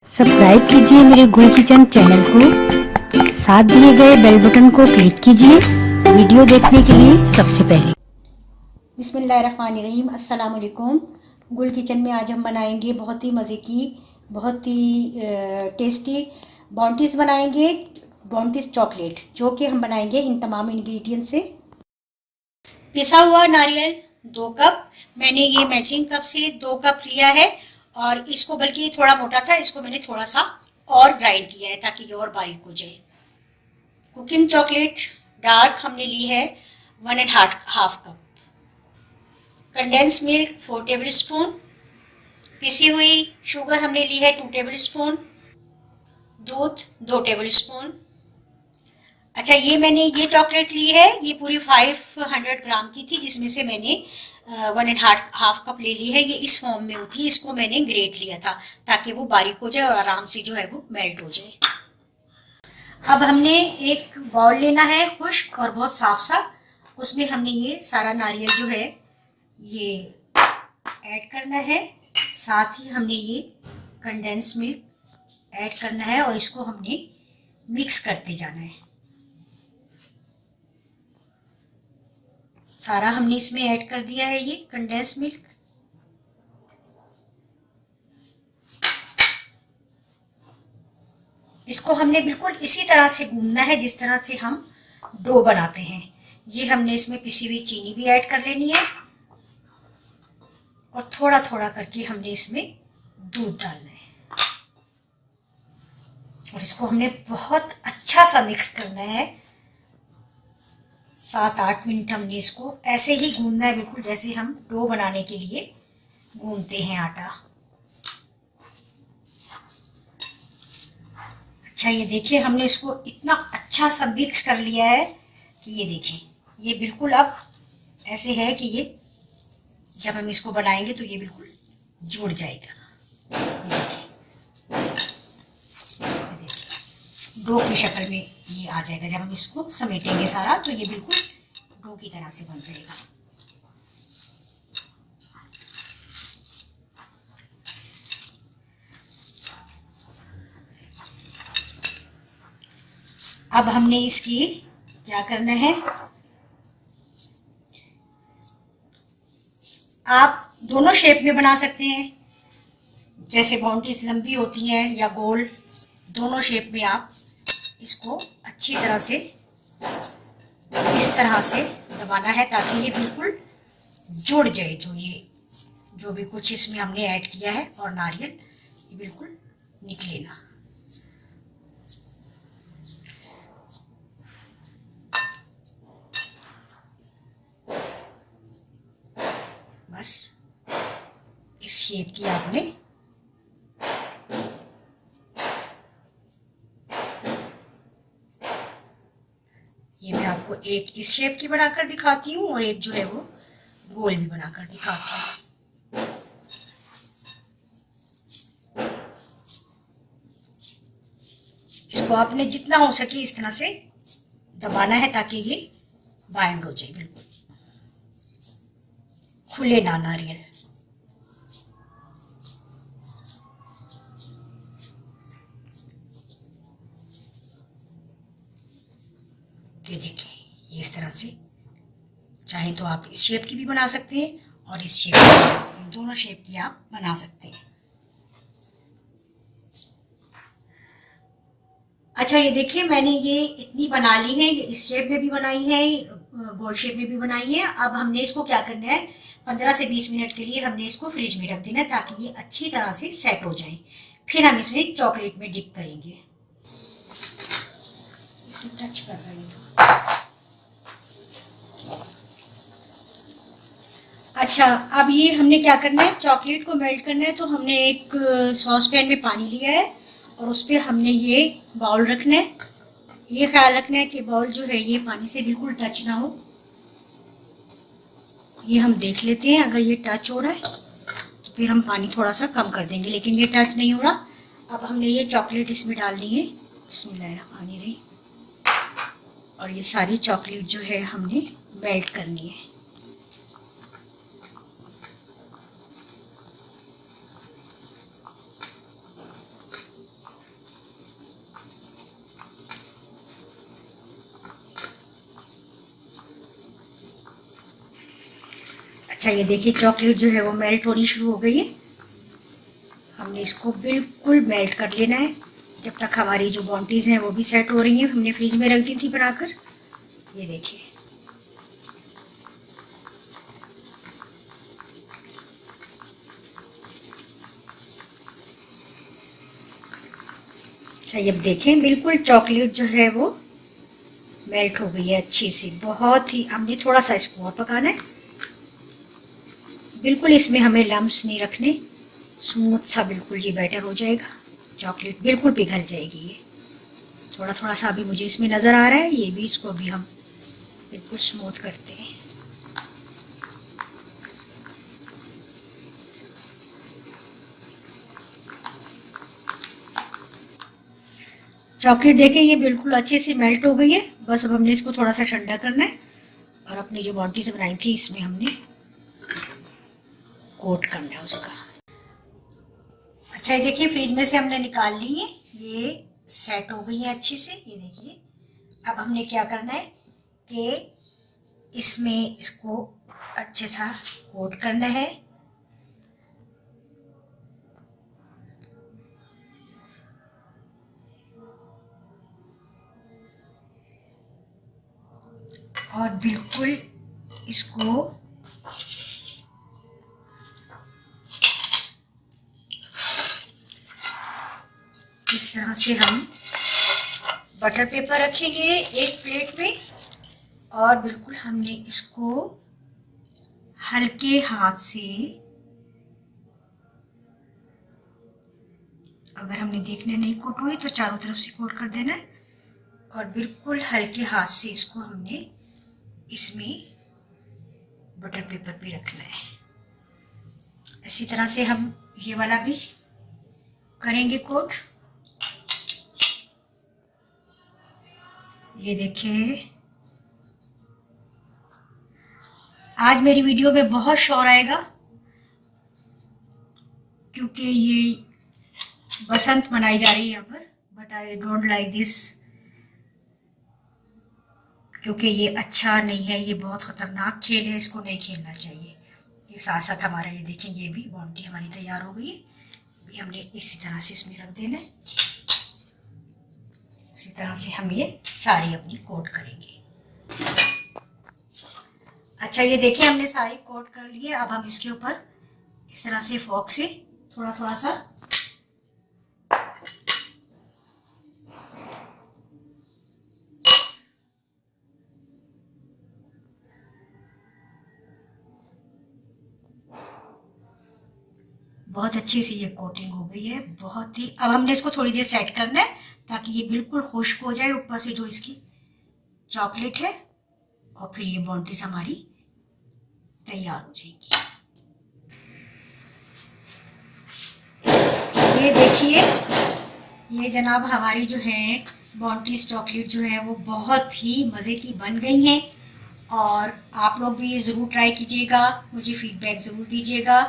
Subscribe कीजिए मेरे गुल किचन चैनल को, साथ दिए गए बेल बटन को क्लिक कीजिए वीडियो देखने के लिए सबसे पहले। बिस्मिल्लाहिर्रहमानिर्रहीम, अस्सलाम वालेकुम। गुल किचन में आज हम बनाएंगे बहुत ही मज़े की, बहुत ही टेस्टी बाउंटीज़ बनाएंगे। बाउंटीज़ चॉकलेट जो कि हम बनाएंगे इन तमाम इंग्रेडिएंट से। पिसा हुआ नारियल 2 कप, मैंने ये मैचिंग कप से 2 कप लिया है और इसको, बल्कि थोड़ा मोटा था, इसको मैंने थोड़ा सा और ग्राइंड किया है ताकि ये और बारीक हो जाए। कुकिंग चॉकलेट डार्क हमने ली है 1.5 cup. Condense milk 4 table spoon. पिसी हुई शुगर हमने ली है 2 टेबल स्पून। दूध 2 टेबल स्पून। अच्छा, ये मैंने ये चॉकलेट ली है, ये पूरी 500 ग्राम की थी, जिसमें से मैंने 1.5 कप ले ली है। ये इस फॉर्म में होती है, इसको मैंने ग्रेट लिया था ताकि वो बारीक हो जाए और आराम से जो है वो मेल्ट हो जाए। अब हमने एक बाउल लेना है खुश्क और बहुत साफ सा, उसमें हमने ये सारा नारियल जो है ये ऐड करना है। साथ ही हमने ये कंडेंस मिल्क ऐड करना है और इसको हमने मिक्स करते जाना है। सारा हमने इसमें ऐड कर दिया है ये कंडेंस मिल्क। इसको हमने बिल्कुल इसी तरह से गूंदना है जिस तरह से हम डो बनाते हैं। ये हमने इसमें पिसी हुई चीनी भी ऐड कर लेनी है और थोड़ा थोड़ा करके हमने इसमें दूध डालना है और इसको हमने बहुत अच्छा सा मिक्स करना है। 7-8 मिनट हमने इसको ऐसे ही गूंदना है, बिल्कुल जैसे हम डो बनाने के लिए गूंदते हैं आटा। अच्छा, ये देखिए हमने इसको इतना अच्छा सा मिक्स कर लिया है कि ये देखिए ये बिल्कुल अब ऐसे है कि ये जब हम इसको बनाएंगे तो ये बिल्कुल जुड़ जाएगा। डो की शक्ल में ये आ जाएगा। जब हम इसको समेटेंगे सारा तो ये बिल्कुल डो की तरह से बन जाएगा। अब हमने इसकी क्या करना है, आप दोनों शेप में बना सकते हैं, जैसे बाउंटीज लंबी होती हैं या गोल, दोनों शेप में आप इसको अच्छी तरह से इस तरह से दबाना है ताकि ये बिल्कुल जुड़ जाए। जो भी कुछ इसमें हमने ऐड किया है और नारियल ये बिल्कुल निकले ना। बस इस शेप की आपने ये मैं आपको एक इस शेप की बनाकर दिखाती हूँ और एक जो है वो गोल भी बनाकर दिखाती हूँ। इसको आपने जितना हो सके इस तरह से दबाना है ताकि ये बाइंड हो जाए, बिल्कुल खुले ना नारियल। ये देखिए इस तरह से, चाहे तो आप इस शेप की भी बना सकते हैं और इस शेप की बना सकते हैं, दोनों शेप की आप बना सकते हैं। अच्छा, ये देखिए मैंने ये इतनी बना ली है, ये इस शेप में भी बनाई है, गोल शेप में भी बनाई है। अब हमने इसको क्या करना है, 15 से 20 मिनट के लिए हमने इसको फ्रिज में रख देना है ताकि ये अच्छी तरह से सेट हो जाए। फिर हम इसमें चॉकलेट में डिप करेंगे। इसे टच कर रही हूँ। अच्छा, अब ये हमने क्या करना है, चॉकलेट को मेल्ट करना है। तो हमने एक सॉस पैन में पानी लिया है और उस पर हमने ये बाउल रखना है। ये ख्याल रखना है कि बाउल जो है ये पानी से बिल्कुल टच ना हो। ये हम देख लेते हैं, अगर ये टच हो रहा है तो फिर हम पानी थोड़ा सा कम कर देंगे, लेकिन ये टच नहीं हो रहा। अब हमने ये चॉकलेट इसमें डालनी है, बिस्मिल्लाहिर्रहमानिर्रहीम, और ये सारी चॉकलेट जो है हमने मेल्ट करनी है। अच्छा ये देखिए चॉकलेट जो है वो मेल्ट होनी शुरू हो गई है। हमने इसको बिल्कुल मेल्ट कर लेना है जब तक हमारी जो बॉन्टीज़ हैं वो भी सेट हो रही हैं। हमने फ्रिज में रख दी थी बनाकर। ये देखिए अच्छा ये देखें बिल्कुल चॉकलेट जो है वो मेल्ट हो गई है अच्छी सी। बहुत ही हमने थोड़ा सा इसको और पकाना है। बिल्कुल इसमें हमें लम्स नहीं रखने, स्मूथ सा बिल्कुल ये बैटर हो जाएगा। चॉकलेट बिल्कुल पिघल जाएगी। ये थोड़ा थोड़ा सा अभी मुझे इसमें नज़र आ रहा है। ये भी इसको अभी हम बिल्कुल स्मूथ करते हैं। चॉकलेट देखें ये बिल्कुल अच्छे से मेल्ट हो गई है। बस अब हमने इसको थोड़ा सा ठंडा करना है और अपनी जो बॉन्टीज बनाई थी इसमें हमने कोट करना है उसका। अच्छा ये देखिए फ्रिज में से हमने निकाल ली है, ये सेट हो गई है अच्छे से। ये देखिए अब हमने क्या करना है कि इसमें इसको अच्छे सा कोट करना है। और बिल्कुल इसको इस तरह से हम बटर पेपर रखेंगे एक प्लेट में और बिल्कुल हमने इसको हल्के हाथ से, अगर हमने देखने नहीं कोट हुई तो चारों तरफ से कोट कर देना है और बिल्कुल हल्के हाथ से इसको हमने इसमें बटर पेपर पे रखना है। इसी तरह से हम ये वाला भी करेंगे कोट। ये देखिए आज मेरी वीडियो में बहुत शोर आएगा क्योंकि ये बसंत मनाई जा रही है यहाँ पर, but I don't like this क्योंकि ये अच्छा नहीं है। ये बहुत ख़तरनाक खेल है, इसको नहीं खेलना चाहिए। ये साथ साथ हमारा ये देखें ये भी बॉन्टी हमारी तैयार हो गई है। अभी हमने इसी तरह से इसमें रख देना है। इसी तरह से हम ये सारी अपनी कोट करेंगे। अच्छा ये देखिए हमने सारी कोट कर ली है। अब हम इसके ऊपर इस तरह से फोक से थोड़ा थोड़ा सा बहुत अच्छी सी ये कोटिंग हो गई है। बहुत ही अब हमने इसको थोड़ी देर सेट करना है ताकि ये बिल्कुल खुश्क हो जाए ऊपर से जो इसकी चॉकलेट है, और फिर ये बॉन्टीज हमारी तैयार हो जाएगी। ये देखिए ये जनाब हमारी जो है बॉन्टीज चॉकलेट जो है वो बहुत ही मज़े की बन गई हैं और आप लोग भी ये ज़रूर ट्राई कीजिएगा, मुझे फीडबैक ज़रूर दीजिएगा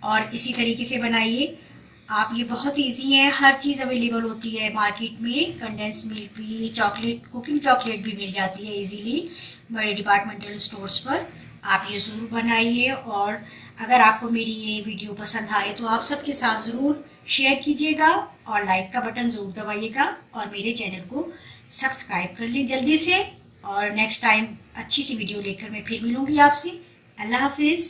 और इसी तरीके से बनाइए आप। ये बहुत इजी है, हर चीज़ अवेलेबल होती है मार्केट में। कंडेंस मिल्क भी, चॉकलेट, कुकिंग चॉकलेट भी मिल जाती है इजीली बड़े डिपार्टमेंटल स्टोर्स पर। आप ये ज़रूर बनाइए और अगर आपको मेरी ये वीडियो पसंद आए तो आप सबके साथ ज़रूर शेयर कीजिएगा और लाइक का बटन ज़रूर दबाइएगा और मेरे चैनल को सब्सक्राइब कर लें जल्दी से। और नेक्स्ट टाइम अच्छी सी वीडियो लेकर मैं फिर मिलूँगी आपसे। अल्लाह हाफिज़।